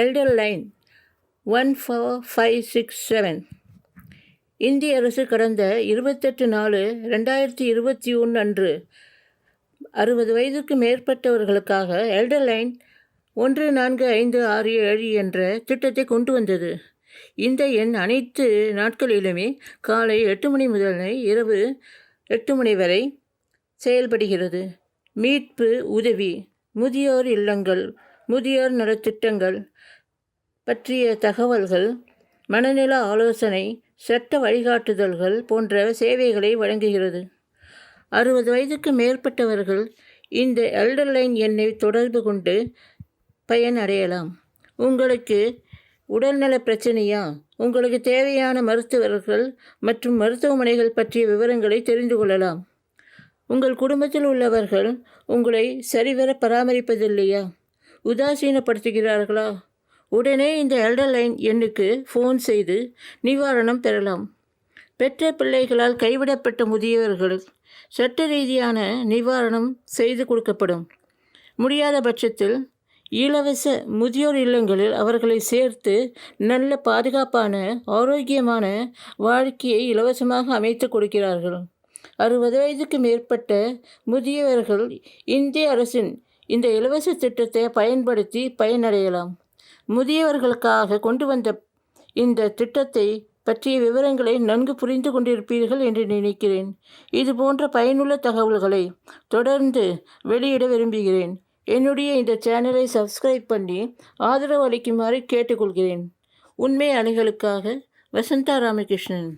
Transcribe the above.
Elder line 14567. இந்திய அரசு கடந்த 28/4/2021 அன்று 60 வயதுக்கு மேற்பட்டவர்களுக்காக எல்டர் லைன் 14567 என்ற திட்டத்தை கொண்டு வந்தது. இந்த எண் அனைத்து நாட்களிலுமே காலை 8 மணி முதல் இரவு 8 மணி வரை செயல்படுகிறது. மீட்பு உதவி, முதியோர் இல்லங்கள், முதியோர் நலத்திட்டங்கள் பற்றிய தகவல்கள், மனநல ஆலோசனை, சட்ட வழிகாட்டுதல்கள் போன்ற சேவைகளை வழங்குகிறது. 60 வயதுக்கு மேற்பட்டவர்கள் இந்த எல்டர் லைன் எண்ணை தொடர்பு கொண்டு பயன் அடையலாம். உங்களுக்கு உடல்நல பிரச்சனையா? உங்களுக்கு தேவையான மருத்துவர்கள் மற்றும் மருத்துவமனைகள் பற்றிய விவரங்களை தெரிந்து கொள்ளலாம். உங்கள் குடும்பத்தில் உள்ளவர்கள் உங்களை சரிவர பராமரிப்பதில்லையா? உதாசீனப்படுத்துகிறார்களா? உடனே இந்த எல்டர் லைன் எண்ணுக்கு ஃபோன் செய்து நிவாரணம் பெறலாம். பெற்ற பிள்ளைகளால் கைவிடப்பட்ட முதியவர்கள் சட்ட ரீதியான நிவாரணம் செய்து கொடுக்கப்படும். முடியாத பட்சத்தில் இலவச முதியோர் இல்லங்களில் அவர்களை சேர்த்து நல்ல பாதுகாப்பான ஆரோக்கியமான வாழ்க்கையை இலவசமாக அமைத்து கொடுக்கிறார்கள். 60 வயதுக்கு மேற்பட்ட முதியவர்கள் இந்திய அரசின் இந்த இலவச திட்டத்தை பயன்படுத்தி பயனடையலாம். முதியவர்களுக்காக கொண்டு வந்த இந்த திட்டத்தை பற்றிய விவரங்களை நன்கு புரிந்து கொண்டிருப்பீர்கள் என்று நினைக்கிறேன். இது போன்ற பயனுள்ள தகவல்களை தொடர்ந்து வெளியிட விரும்புகிறேன். என்னுடைய இந்த சேனலை சப்ஸ்கிரைப் பண்ணி ஆதரவு அளிக்குமாறு கேட்டுக்கொள்கிறேன். உண்மை அணிகளுக்காக வசந்தா ராமகிருஷ்ணன்.